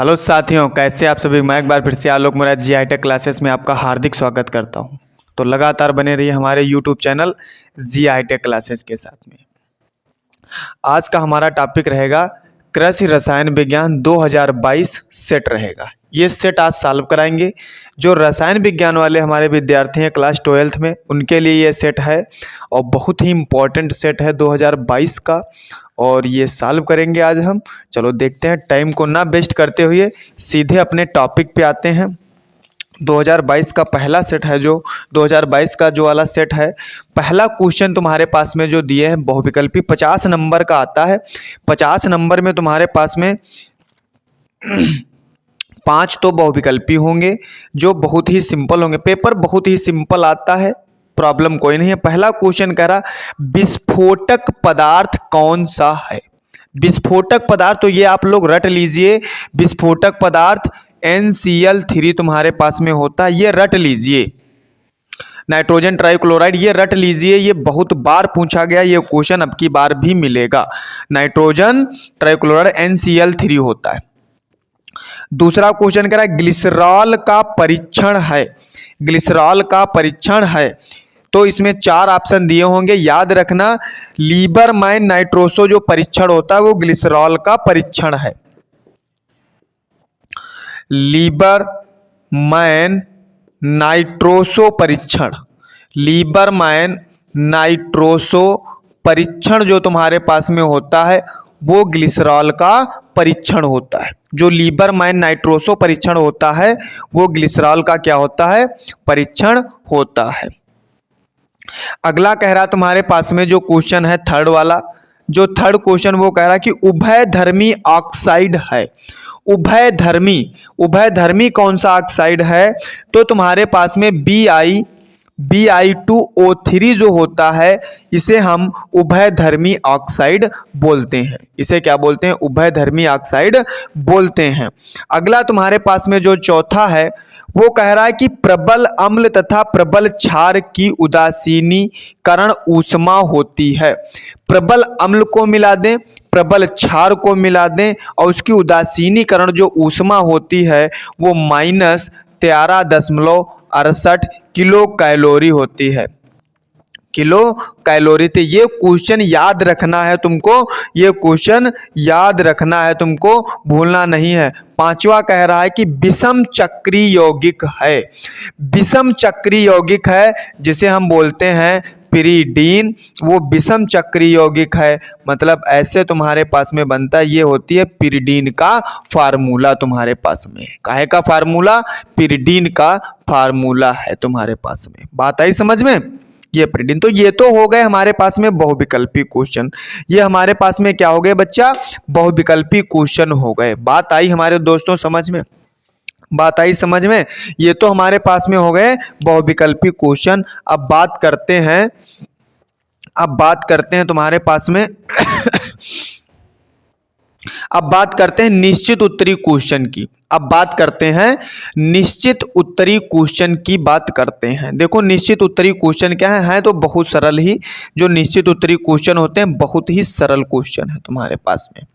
Hello साथियों, कैसे आप सभी। मैं एक बार फिर से आलोक मुराद जी आई टेक क्लासेस में आपका हार्दिक स्वागत करता हूं। तो लगातार बने रहिए हमारे YouTube channel G I tech classes के साथ में। आज का हमारा टॉपिक रहेगा कृषि रसायन विज्ञान 2022 सेट रहेगा। ये सेट आज सॉल्व कराएंगे। जो रसायन विज्ञान वाले हमारे विद्यार्थी हैं क्लास 12th में, उनके लिए ये सेट है और बहुत ही इम्पोर्टेंट सेट है 2022 का, और ये सॉल्व करेंगे आज हम। चलो देखते हैं, टाइम को ना वेस्ट करते हुए सीधे अपने टॉपिक पे आते हैं। 2022 का पहला सेट है, जो 2022 का जो वाला सेट है, पहला क्वेश्चन तुम्हारे पास में जो दिए हैं बहुविकल्पी 50 नंबर का आता है। 50 नंबर में तुम्हारे पास में 5 तो बहुविकल्पी होंगे जो बहुत ही सिंपल होंगे। पेपर बहुत ही सिंपल आता है, प्रॉब्लम कोई नहीं है। पहला क्वेश्चन कह रहा विस्फोटक पदार्थ कौन सा है। विस्फोटक पदार्थ तो ये आप लोग रट लीजिए। विस्फोटक पदार्थ NCl3 तुम्हारे पास में होता है, ये रट लीजिए। नाइट्रोजन ट्राइक्लोराइड, ये रट लीजिए, ये बहुत बार पूछा गया, ये क्वेश्चन अब की बार भी मिलेगा। नाइट्रोजन ट्राइक्लोराइड NCl3 होता है। दूसरा क्वेश्चन कह रहा है ग्लिसरॉल का परीक्षण है। ग्लिसरॉल का परीक्षण है तो इसमें 4 ऑप्शन दिए होंगे, याद रखना। लीबरमैन नाइट्रोसो जो परीक्षण होता है वो ग्लिसरॉल का परीक्षण है। लीबरमैन नाइट्रोसो परीक्षण, लीबरमैन नाइट्रोसो परीक्षण जो तुम्हारे पास में होता है वो ग्लिसरॉल का परीक्षण होता है। जो लीबरमैन नाइट्रोसो परीक्षण होता है वो ग्लिसरॉल का क्या होता है, परीक्षण होता है। अगला कह रहा तुम्हारे पास में जो क्वेश्चन है थर्ड वाला, जो थर्ड क्वेश्चन वो कह रहा कि उभयधर्मी ऑक्साइड है। उभयधर्मी, उभयधर्मी कौन सा ऑक्साइड है, तो तुम्हारे पास में Bi2O3 जो होता है इसे हम उभयधर्मी ऑक्साइड बोलते हैं। इसे क्या बोलते हैं, उभयधर्मी ऑक्साइड बोलते हैं। अगला तुम्हारे पास में जो चौथा है वो कह रहा है कि प्रबल अम्ल तथा प्रबल क्षार की उदासीनीकरण ऊष्मा होती है। प्रबल अम्ल को मिला दें, प्रबल क्षार को मिला दें और उसकी उदासीनीकरण जो ऊष्मा होती है वो -13.68 किलो कैलोरी होती है। किलो कैलोरी थे। ये क्वेश्चन याद रखना है तुमको, ये क्वेश्चन याद रखना है तुमको, भूलना नहीं है। पांचवा कह रहा है कि विषम चक्री यौगिक है। विषम चक्री यौगिक है जिसे हम बोलते हैं पिरीडीन, वो विषम चक्री यौगिक है। मतलब ऐसे तुम्हारे पास में बनता है, ये होती है पिरीडीन का फार्मूला तुम्हारे पास में। काहे का फार्मूला, पिरीडीन का फार्मूला है तुम्हारे पास में। बात आई समझ में, ये पिरीडीन। तो ये तो हो गए हमारे पास में बहुविकल्पी क्वेश्चन। ये हमारे पास में क्या हो गए बच्चा, बहुविकल्पी क्वेश्चन हो गए। बात आई हमारे दोस्तों समझ में, बात आई समझ में। ये तो हमारे पास में हो गए बहुविकल्पी क्वेश्चन। अब बात करते हैं, अब बात करते हैं तुम्हारे पास में अब बात करते हैं निश्चित उत्तरी क्वेश्चन की। अब बात करते हैं निश्चित उत्तरी क्वेश्चन की बात करते हैं। देखो निश्चित उत्तरी क्वेश्चन क्या है तो बहुत सरल ही। जो निश्चित उत्तरी क्वेश्चन होते हैं बहुत ही सरल क्वेश्चन है तुम्हारे पास में।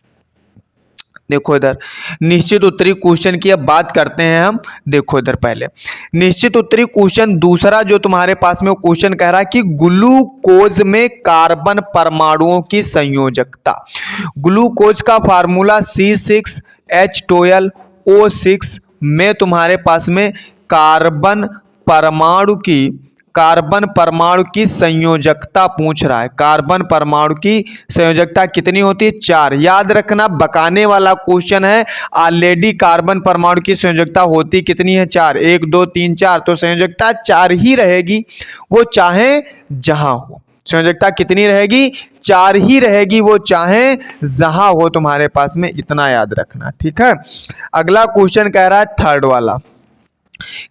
देखो इधर निश्चित उत्तरी क्वेश्चन की अब बात करते हैं हम। देखो इधर पहले निश्चित उत्तरी क्वेश्चन दूसरा जो तुम्हारे पास में वो क्वेश्चन कह रहा है कि ग्लूकोज में कार्बन परमाणुओं की संयोजकता। ग्लूकोज का फार्मूला C6H12O6 में तुम्हारे पास में कार्बन परमाणु की संयोजकता पूछ रहा है। कार्बन परमाणु की संयोजकता कितनी होती है, 4। याद रखना बकाने वाला क्वेश्चन है। ऑलरेडी कार्बन परमाणु की संयोजकता होती कितनी है, 4। 1 2 3 4, तो संयोजकता 4 ही रहेगी, वो चाहे जहां हो। संयोजकता कितनी रहेगी, 4 ही रहेगी, वो चाहे जहां हो तुम्हारे पास में। इतना याद रखना, ठीक है। अगला क्वेश्चन कह रहा है थर्ड वाला,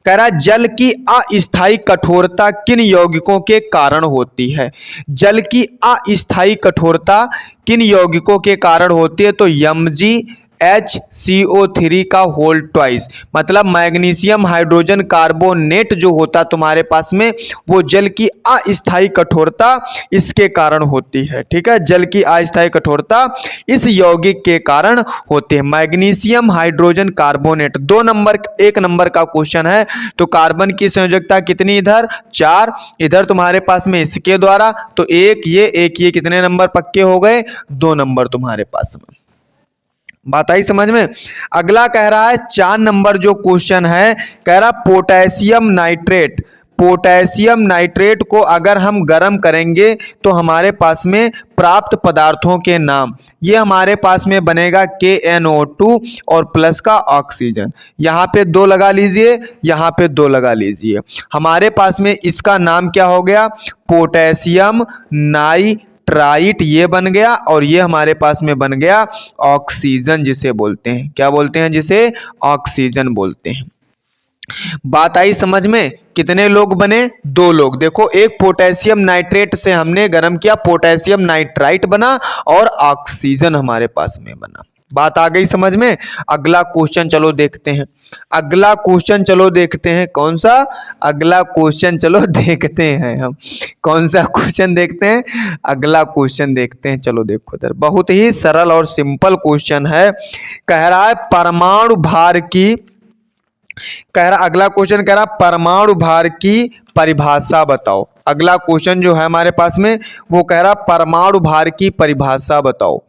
कह रहा है जल की अस्थायी कठोरता किन यौगिकों के कारण होती है। जल की अस्थायी कठोरता किन यौगिकों के कारण होती है, तो Mg HCO3 का होल ट्वाइस, मतलब मैग्नीशियम हाइड्रोजन कार्बोनेट जो होता तुम्हारे पास में वो जल की अस्थायी कठोरता इसके कारण होती है। ठीक है, जल की अस्थायी कठोरता इस यौगिक के कारण होती है। मैग्नीशियम हाइड्रोजन कार्बोनेट 1 नंबर का क्वेश्चन है। तो कार्बन की संयोजकता कितनी, इधर 4, इधर तुम्हारे पास में इसके द्वारा तो एक ये कितने नंबर पक्के हो गए, 2 नंबर तुम्हारे पास में। बात आई समझ में। अगला कह रहा है 4 नंबर जो क्वेश्चन है, कह रहा पोटेशियम नाइट्रेट, पोटेशियम नाइट्रेट को अगर हम गर्म करेंगे तो हमारे पास में प्राप्त पदार्थों के नाम, ये हमारे पास में बनेगा KNO2 और प्लस का ऑक्सीजन। यहाँ पे 2 लगा लीजिए, यहाँ पे 2 लगा लीजिए। हमारे पास में इसका नाम क्या हो गया, पोटेशियम नाइट्राइट ये बन गया, और ये हमारे पास में बन गया ऑक्सीजन, जिसे बोलते हैं, क्या बोलते हैं, जिसे ऑक्सीजन बोलते हैं। बात आई समझ में। कितने लोग बने, 2 लोग। देखो एक पोटेशियम नाइट्रेट से हमने गर्म किया, पोटेशियम नाइट्राइट बना और ऑक्सीजन हमारे पास में बना। बात आ गई समझ में। अगला क्वेश्चन चलो देखते हैं, अगला क्वेश्चन चलो देखते हैं, कौन सा अगला क्वेश्चन चलो देखते हैं, हम कौन सा क्वेश्चन देखते हैं, अगला क्वेश्चन देखते हैं। चलो देखो इधर, बहुत ही सरल और सिंपल क्वेश्चन है। कह रहा है परमाणु भार की, कह रहा अगला क्वेश्चन कह रहा परमाणु भार की परिभाषा बताओ। अगला क्वेश्चन जो है हमारे पास में वो कह रहा परमाणु भार की परिभाषा बताओ।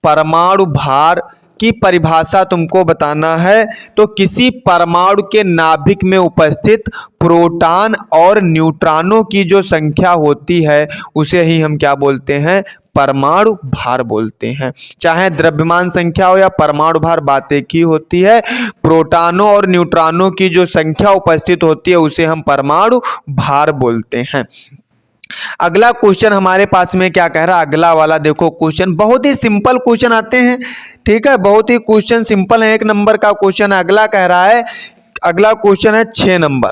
परमाणु भार की परिभाषा तुमको बताना है। तो किसी परमाणु के नाभिक में उपस्थित प्रोटॉन और न्यूट्रॉनों की जो संख्या होती है उसे ही हम क्या बोलते हैं, परमाणु भार बोलते हैं। चाहे द्रव्यमान संख्या हो या परमाणु भार, बात एक ही होती है। प्रोटॉनों और न्यूट्रॉनों की जो संख्या उपस्थित होती है उसे हम परमाणु भार बोलते हैं। अगला क्वेश्चन हमारे पास में क्या कह रहा है, अगला वाला देखो क्वेश्चन, बहुत ही सिंपल क्वेश्चन आते हैं। ठीक है, बहुत ही क्वेश्चन सिंपल है, 1 नंबर का क्वेश्चन है। अगला कह रहा है, अगला क्वेश्चन है 6 नंबर,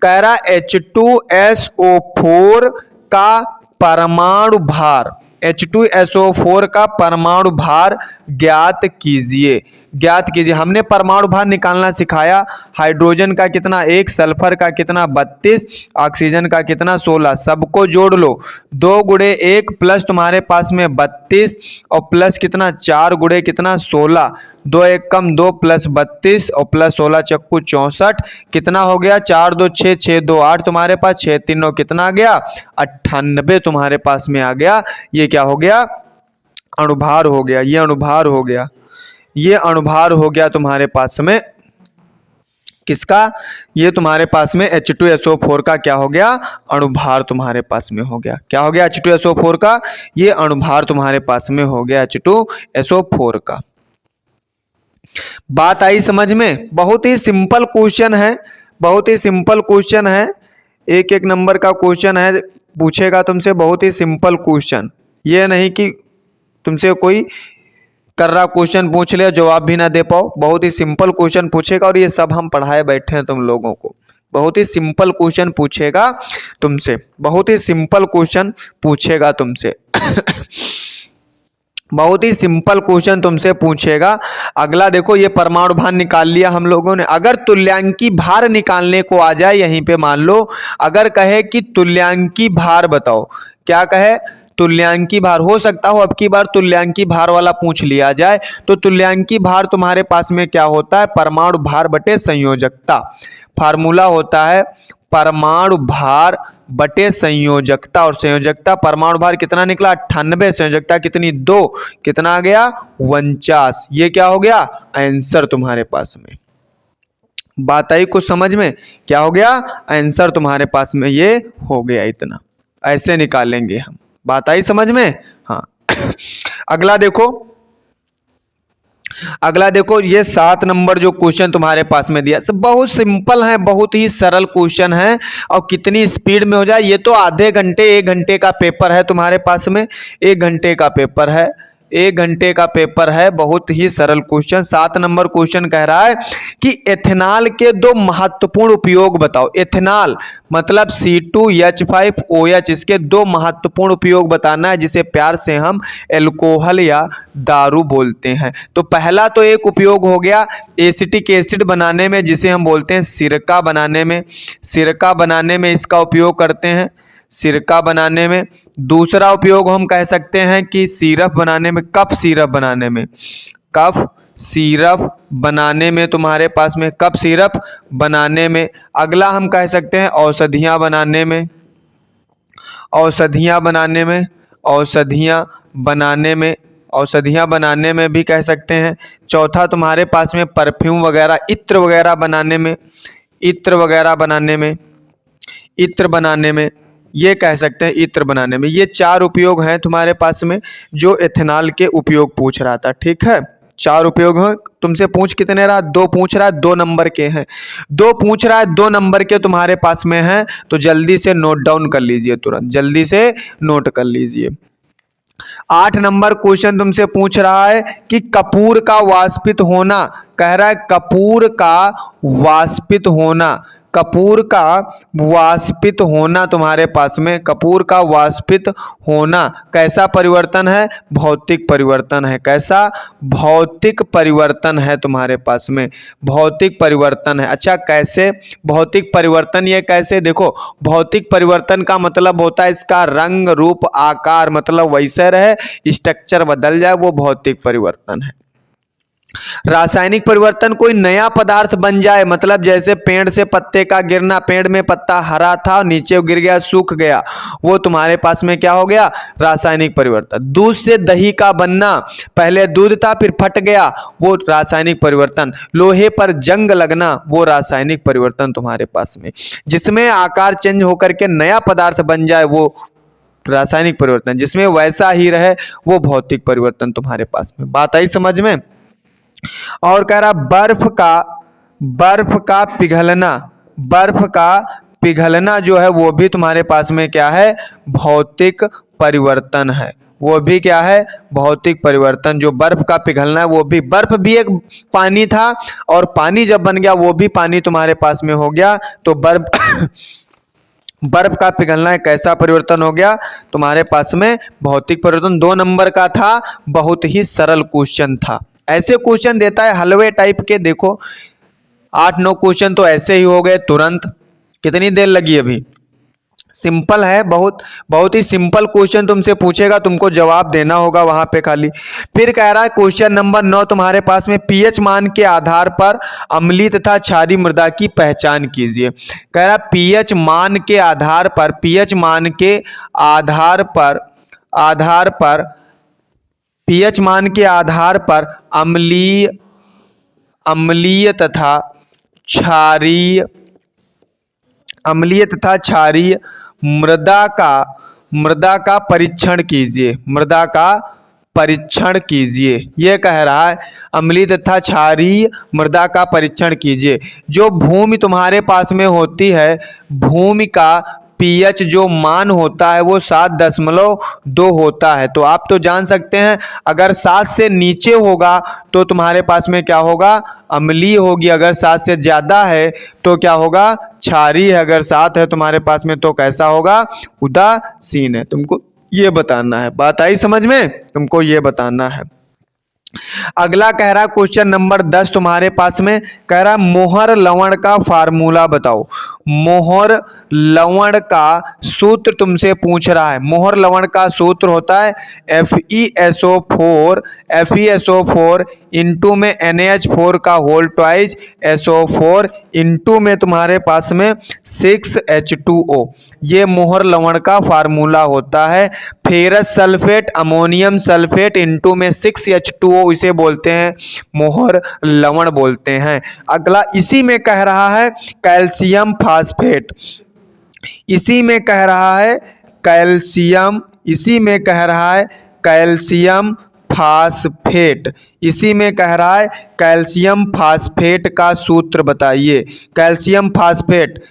कह रहा H2SO4 का परमाणु भार, H2SO4 का परमाणु भार ज्ञात कीजिए। ज्ञात कीजिए। हमने परमाणु भार निकालना सिखाया, हाइड्रोजन का कितना 1, सल्फर का कितना 32, ऑक्सीजन का कितना 16, सबको जोड़ लो। 2 गुणे 1 प्लस तुम्हारे पास में 32 और प्लस कितना 4 गुणे कितना 16, 2 1 कम 2 प्लस 32 और प्लस 16 चक्कू 64, कितना हो गया 4 2 6 6 2 8 तुम्हारे पास, 6 3 9 कितना आ गया 98 तुम्हारे पास में आ गया। ये क्या हो गया, अणुभार हो गया। ये अणुभार हो गया, ये अणुभार हो गया तुम्हारे पास में किसका, ये तुम्हारे पास में H2SO4 का क्या हो गया, अणुभार तुम्हारे पास में हो गया। क्या हो गया, H2SO4 का ये अणुभार तुम्हारे पास में हो गया, H2SO4 का। बात आई समझ में। बहुत ही सिंपल क्वेश्चन है, बहुत ही सिंपल क्वेश्चन है, 1 नंबर का क्वेश्चन है, पूछेगा तुमसे बहुत ही सिंपल क्वेश्चन। ये नहीं कि तुमसे कोई कर रहा क्वेश्चन पूछ ले जवाब भी ना दे पाओ, बहुत ही सिंपल क्वेश्चन पूछेगा। और ये सब हम पढ़ाए बैठे हैं तुम लोगों को, बहुत ही सिंपल क्वेश्चन पूछेगा तुमसे, बहुत ही सिंपल क्वेश्चन पूछेगा तुमसे बहुत ही सिंपल क्वेश्चन तुमसे पूछेगा। अगला देखो, ये परमाणु भार निकाल लिया हम लोगों ने। अगर तुल्यांकी भार निकालने को आ जाए, यहीं पे मान लो अगर कहे कि तुल्यांकी भार बताओ, क्या कहे, तुल्यांकी भार, हो सकता हो अब की बार तुल्यांकी भार वाला पूछ लिया जाए। तो तुल्यांकी भार तुम्हारे पास में क्या होता है, परमाणु भार बटे संयोजकता। फार्मूला होता है परमाणु भार बटे संयोजकता, और संयोजकता परमाणु भार कितना निकला 98, संयोजकता कितनी 2, कितना आ गया 49। ये क्या हो गया, आंसर तुम्हारे पास में। बात आई कुछ समझ में, क्या हो गया, आंसर तुम्हारे पास में ये हो गया, इतना ऐसे निकालेंगे हम। बात आई समझ में, हाँ। अगला देखो, अगला देखो, ये 7 नंबर जो क्वेश्चन तुम्हारे पास में दिया, सब बहुत सिंपल है, बहुत ही सरल क्वेश्चन है। और कितनी स्पीड में हो जाए, ये तो आधे घंटे 1 घंटे का पेपर है तुम्हारे पास में, 1 घंटे का पेपर है, 1 घंटे का पेपर है, बहुत ही सरल क्वेश्चन। 7 नंबर क्वेश्चन कह रहा है कि एथेनॉल के 2 महत्वपूर्ण उपयोग बताओ। एथेनॉल मतलब C2H5OH, इसके 2 महत्वपूर्ण उपयोग बताना है, जिसे प्यार से हम एल्कोहल या दारू बोलते हैं। तो पहला तो एक उपयोग हो गया एसिटिक एसिड बनाने में, जिसे हम बोलते हैं सिरका बनाने में। सिरका बनाने में इसका उपयोग करते हैं, सिरका बनाने में। दूसरा उपयोग हम कह सकते हैं कि सिरप बनाने में, कफ सिरप बनाने में। कफ सिरप बनाने में तुम्हारे पास में, कफ सिरप बनाने में। अगला हम कह सकते हैं औषधियाँ बनाने में, औषधियाँ बनाने में, औषधियाँ बनाने में, औषधियाँ बनाने में भी कह सकते हैं। चौथा तुम्हारे पास में परफ्यूम वगैरह, इत्र वगैरह बनाने में, इत्र वगैरह बनाने में, इत्र बनाने में, ये कह सकते हैं इत्र बनाने में। ये 4 उपयोग हैं तुम्हारे पास में, जो एथेनॉल के उपयोग पूछ रहा था। ठीक है, 4 उपयोग हैं। तुमसे पूछ कितने रहा? 2 पूछ रहा है, 2 नंबर के हैं। 2 पूछ रहा है, 2 नंबर के तुम्हारे पास में हैं, तो जल्दी से नोट डाउन कर लीजिए, तुरंत जल्दी से नोट कर लीजिए। 8 नंबर क्वेश्चन तुमसे पूछ रहा है कि कपूर का वाष्पित होना, कह रहा है कपूर का वाष्पित होना, कपूर का वाष्पित होना तुम्हारे पास में, कपूर का वाष्पित होना कैसा परिवर्तन है? भौतिक परिवर्तन है। कैसा? भौतिक परिवर्तन है तुम्हारे पास में, भौतिक परिवर्तन है। अच्छा, कैसे भौतिक परिवर्तन? ये कैसे? देखो, भौतिक परिवर्तन का मतलब होता है इसका रंग रूप आकार मतलब वैसे रहे, स्ट्रक्चर बदल जाए, वो भौतिक परिवर्तन है। रासायनिक परिवर्तन कोई नया पदार्थ बन जाए, मतलब जैसे पेड़ से पत्ते का गिरना, पेड़ में पत्ता हरा था, नीचे गिर गया, सूख गया, वो तुम्हारे पास में क्या हो गया? रासायनिक परिवर्तन। दूध से दही का बनना, पहले दूध था फिर फट गया, वो रासायनिक परिवर्तन। लोहे पर जंग लगना, वो रासायनिक परिवर्तन तुम्हारे पास में। जिसमें आकार चेंज होकर के नया पदार्थ बन जाए, वो रासायनिक परिवर्तन। जिसमें वैसा ही रहे, वो भौतिक परिवर्तन तुम्हारे पास में। बात आई समझ में? और कह रहा बर्फ का पिघलना, बर्फ का पिघलना जो है वो भी तुम्हारे पास में क्या है? भौतिक परिवर्तन है। वो भी क्या है? भौतिक परिवर्तन। जो बर्फ का पिघलना है वो भी, बर्फ भी एक पानी था और पानी जब बन गया वो भी पानी तुम्हारे पास में हो गया, तो बर्फ बर्फ का पिघलना एक ऐसा परिवर्तन हो गया तुम्हारे पास में, भौतिक परिवर्तन। 2 नंबर का था, बहुत ही सरल क्वेश्चन था। ऐसे क्वेश्चन देता है हलवे टाइप के। देखो 8-9 क्वेश्चन तो ऐसे ही हो गए तुरंत। कितनी देर लगी अभी? सिंपल है, बहुत ही सिंपल क्वेश्चन तुमसे पूछेगा, तुमको जवाब देना होगा वहां पे खाली। फिर कह रहा है क्वेश्चन नंबर 9 तुम्हारे पास में, पीएच मान के आधार पर अम्लीय तथा क्षारीय मृदा की पहचान कीजिए। कह रहा है पीएच मान के आधार पर, पीएच मान के आधार पर पीएच मान के आधार पर अम्लीय तथा क्षारीय मृदा का परीक्षण कीजिए, मृदा का परीक्षण कीजिए। यह कह रहा है अम्लीय तथा क्षारीय मृदा का परीक्षण कीजिए। जो भूमि तुम्हारे पास में होती है, भूमि का पीएच जो मान होता है वो 7.2 होता है। तो आप तो जान सकते हैं अगर 7 से नीचे होगा तो तुम्हारे पास में क्या होगा? अम्लीय होगी। अगर 7 से ज़्यादा है तो क्या होगा? क्षारीय है। अगर 7 है तुम्हारे पास में तो कैसा होगा? उदासीन है। तुमको ये बताना है। बात आई समझ में? तुमको ये बताना है। अगला कह रहा क्वेश्चन नंबर 10 तुम्हारे पास में, कह रहा मोहर लवण का फार्मूला बताओ। मोहर लवण का सूत्र तुमसे पूछ रहा है। मोहर लवण का सूत्र होता है FeSO4 इंटू में NaH4 का होल ट्वाइज SO4 इंटू में तुम्हारे पास में 6H2O। ये मोहर लवण का फार्मूला होता है। Ferrous sulphate ammonium sulphate into में 6H2O, इसे बोलते हैं मोहर लवण बोलते हैं। अगला इसी में कह रहा है कैल्शियम फास्फेट, इसी में कह रहा है कैल्शियम, इसी में कह रहा है कैल्शियम फास्फेट, इसी में कह रहा है कैल्शियम फास्फेट का सूत्र बताइए। कैल्शियम फास्फेट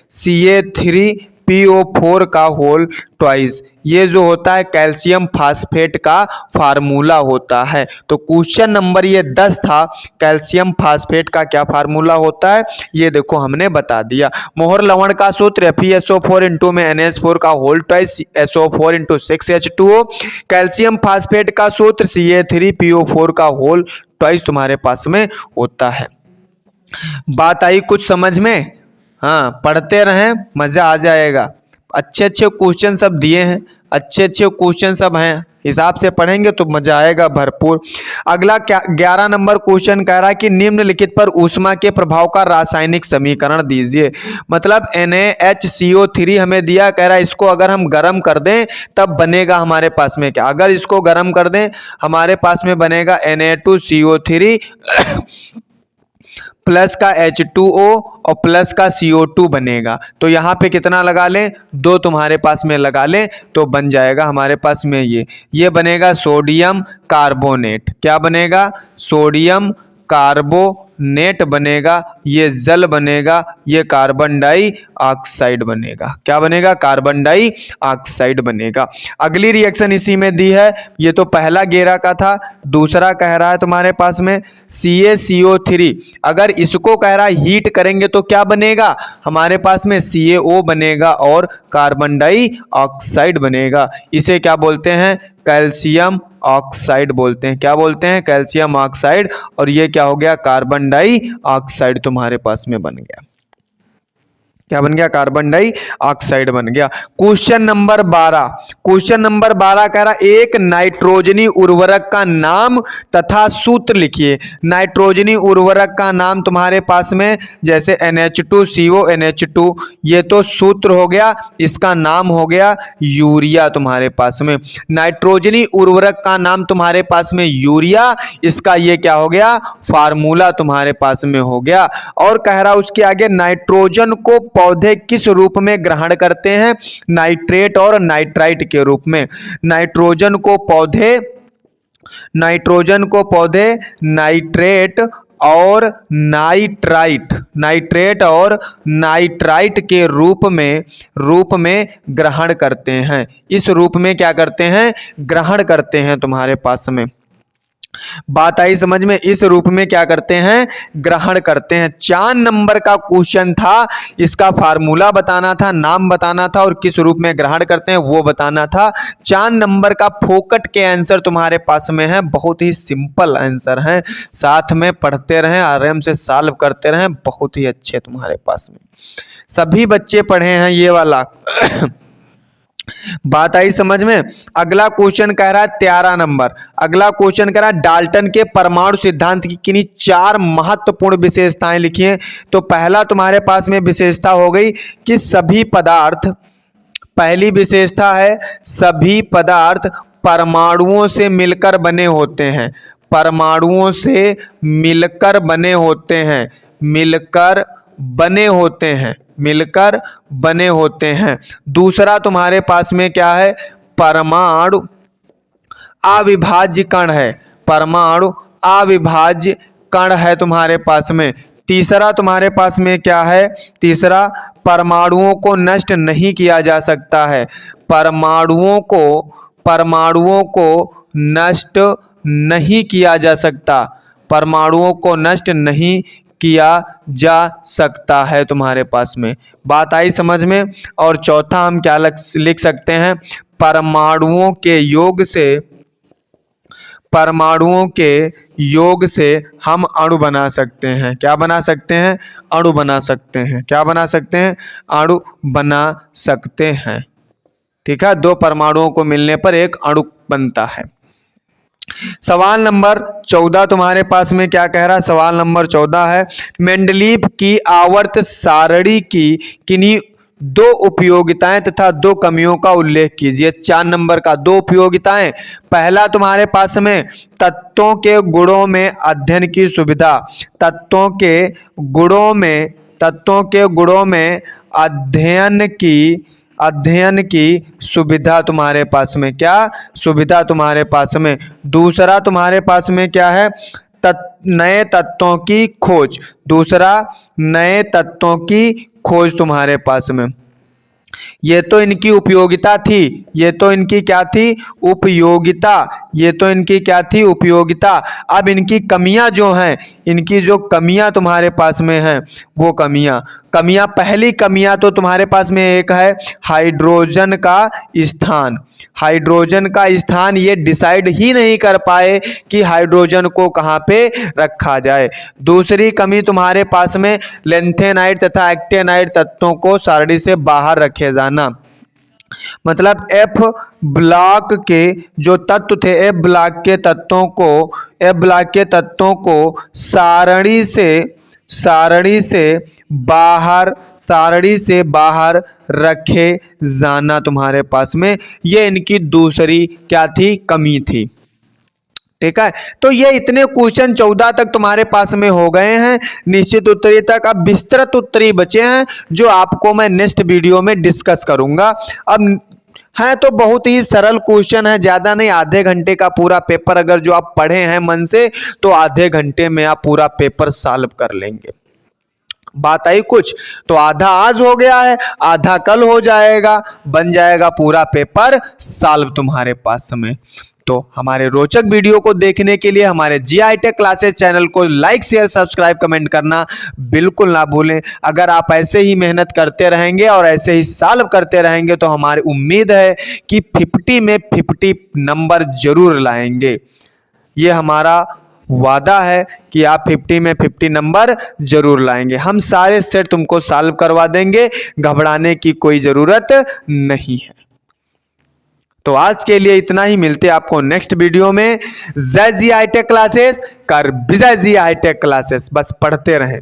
PO4 का होल ट्वाइस। ये जो होता है कैल्शियम फास्फेट का फार्मूला होता है। तो क्वेश्चन नंबर ये 10 था, कैल्शियम फास्फेट का क्या फार्मूला होता है ये देखो हमने बता दिया। मोहर लवण का सूत्र FeSO4 इंटू में NH4 का whole twice SO4 into 6H2O। Calcium phosphate का सूत्र Ca3PO4 का होल ट्वाइस तुम्हारे पास में होता है। बात आई कुछ समझ में? हाँ, पढ़ते रहें, मजा आ जाएगा। अच्छे अच्छे क्वेश्चन सब दिए हैं, अच्छे अच्छे क्वेश्चन सब हैं, हिसाब से पढ़ेंगे तो मजा आएगा भरपूर। अगला 11 नंबर क्वेश्चन कह रहा है कि निम्नलिखित पर ऊष्मा के प्रभाव का रासायनिक समीकरण दीजिए। मतलब NaHCO3 हमें दिया, कह रहा है इसको अगर हम गर्म कर दें तब बनेगा हमारे पास में क्या? अगर इसको गर्म कर दें हमारे पास में बनेगा Na2CO3 प्लस का H2O और प्लस का CO2 बनेगा। तो यहाँ पे कितना लगा लें? 2 तुम्हारे पास में लगा लें तो बन जाएगा हमारे पास में ये बनेगा सोडियम कार्बोनेट। क्या बनेगा? सोडियम कार्बोनेट बनेगा, ये जल बनेगा, ये कार्बन डाइऑक्साइड बनेगा। क्या बनेगा? कार्बन डाइऑक्साइड बनेगा। अगली रिएक्शन इसी में दी है, ये तो पहला गेरा का था। दूसरा कह रहा है तुम्हारे पास में CaCO3, अगर इसको कह रहा है हीट करेंगे तो क्या बनेगा हमारे पास में? CaO बनेगा और कार्बन डाइऑक्साइड बनेगा। इसे क्या बोलते हैं? कैल्शियम ऑक्साइड बोलते हैं। क्या बोलते हैं? Calcium oxide. और ये क्या हो गया? कार्बन डाइऑक्साइड तुम्हारे पास में बन गया। क्या बन गया? कार्बन डाइऑक्साइड बन गया। क्वेश्चन नंबर 12, क्वेश्चन नंबर 12 कह रहा एक नाइट्रोजनी उर्वरक का नाम तथा सूत्र लिखिए। नाइट्रोजनी उर्वरक का नाम तुम्हारे पास में जैसे NH2CO NH2, ये तो सूत्र हो गया, इसका नाम हो गया यूरिया तुम्हारे पास में। नाइट्रोजनी उर्वरक का नाम तुम्हारे पास में यूरिया, इसका ये क्या हो गया? फार्मूला तुम्हारे पास में हो गया। और कह रहा उसके आगे नाइट्रोजन को पौधे किस रूप में ग्रहण करते हैं? नाइट्रेट और नाइट्राइट के रूप में। नाइट्रोजन को पौधे नाइट्रेट और नाइट्राइट के रूप में ग्रहण करते हैं। इस रूप में क्या करते हैं? ग्रहण करते हैं तुम्हारे पास में। बात आई समझ में? इस रूप में क्या करते हैं? ग्रहण करते हैं। 4 नंबर का क्वेश्चन था, इसका फार्मूला बताना था, नाम बताना था और किस रूप में ग्रहण करते हैं वो बताना था। 4 नंबर का फोकट के आंसर तुम्हारे पास में है, बहुत ही सिंपल आंसर है। साथ में पढ़ते रहें, आराम से सॉल्व करते रहें, बहुत ही अच्छे तुम्हारे पास में। सभी बच्चे पढ़े हैं ये वाला। बात आई समझ में? अगला क्वेश्चन कह रहा है 13 नंबर, अगला क्वेश्चन कह रहा है डाल्टन के परमाणु सिद्धांत की किन्हीं 4 महत्वपूर्ण विशेषताएं लिखिए। तो पहला तुम्हारे पास में विशेषता हो गई कि सभी पदार्थ, पहली विशेषता है सभी पदार्थ परमाणुओं से मिलकर बने होते हैं। परमाणुओं से मिलकर बने होते हैं, मिलकर बने होते हैं। दूसरा तुम्हारे पास में क्या है? परमाणु अविभाज्य कण है, परमाणु अविभाज्य कण है तुम्हारे पास में। तीसरा तुम्हारे पास में क्या है? तीसरा परमाणुओं को नष्ट नहीं किया जा सकता है। परमाणुओं को नष्ट नहीं किया जा सकता, परमाणुओं को नष्ट नहीं किया जा सकता है तुम्हारे पास में। बात आई समझ में? और चौथा हम क्या लिख सकते हैं? परमाणुओं के योग से हम अणु बना सकते हैं। क्या बना सकते हैं? अणु बना सकते हैं। क्या बना सकते हैं? अणु बना सकते हैं। ठीक है, 2 परमाणुओं को मिलने पर एक अणु बनता है। सवाल नंबर 14 तुम्हारे पास में क्या कह रहा है? सवाल नंबर 14 है मेंडलीव की आवर्त सारणी की किन्हीं 2 उपयोगिताएं तथा 2 कमियों का उल्लेख कीजिए। 4 नंबर का 2 उपयोगिताएं। पहला तुम्हारे पास में तत्वों के गुणों में अध्ययन की सुविधा, तत्वों के गुणों में अध्ययन की सुविधा तुम्हारे पास में, क्या सुविधा तुम्हारे पास में। दूसरा तुम्हारे पास में क्या है? नए तत्वों की खोज, दूसरा नए तत्वों की खोज तुम्हारे पास में। ये तो इनकी उपयोगिता थी, ये तो इनकी क्या थी, उपयोगिता, ये तो इनकी क्या थी, उपयोगिता। अब इनकी कमियां जो हैं, इनकी जो कमियां तुम्हारे पास में हैं, वो कमियां पहली कमियां तो तुम्हारे पास में एक है हाइड्रोजन का स्थान। हाइड्रोजन का स्थान ये डिसाइड ही नहीं कर पाए कि हाइड्रोजन को कहाँ पे रखा जाए। दूसरी कमी तुम्हारे पास में लेंथेनाइड तथा एक्टेनाइड तत्वों को सारणी से बाहर रखे जाना। मतलब एफ ब्लॉक के जो तत्व थे, एफ ब्लॉक के तत्वों को सारणी से बाहर रखे जाना तुम्हारे पास में, ये इनकी दूसरी क्या थी, कमी थी। ठीक है, तो ये इतने क्वेश्चन 14 तक तुम्हारे पास में हो गए हैं निश्चित उत्तरी तक। अब विस्तृत उत्तरी बचे हैं जो आपको मैं नेक्स्ट वीडियो में डिस्कस करूंगा। अब है तो बहुत ही सरल क्वेश्चन है, ज्यादा नहीं, आधे घंटे का पूरा पेपर अगर जो आप पढ़े हैं मन से तो आधे घंटे में आप पूरा पेपर सॉल्व कर लेंगे। बात आई कुछ तो आधा आज हो गया है, आधा कल हो जाएगा, बन जाएगा पूरा पेपर सॉल्व तुम्हारे पास में। तो हमारे रोचक वीडियो को देखने के लिए हमारे जीआई टेक क्लासेस चैनल को लाइक शेयर सब्सक्राइब कमेंट करना बिल्कुल ना भूलें। अगर आप ऐसे ही मेहनत करते रहेंगे और ऐसे ही सॉल्व करते रहेंगे तो हमारी उम्मीद है कि 50 में 50 नंबर जरूर लाएंगे। ये हमारा वादा है कि आप 50 में 50 नंबर जरूर लाएंगे। हम सारे सेट तुमको सॉल्व करवा देंगे, घबराने की कोई जरूरत नहीं है। तो आज के लिए इतना ही, मिलते हैं आपको नेक्स्ट वीडियो में। जय जी हाईटेक क्लासेस कर विजय जी हाईटेक क्लासेस, बस पढ़ते रहें।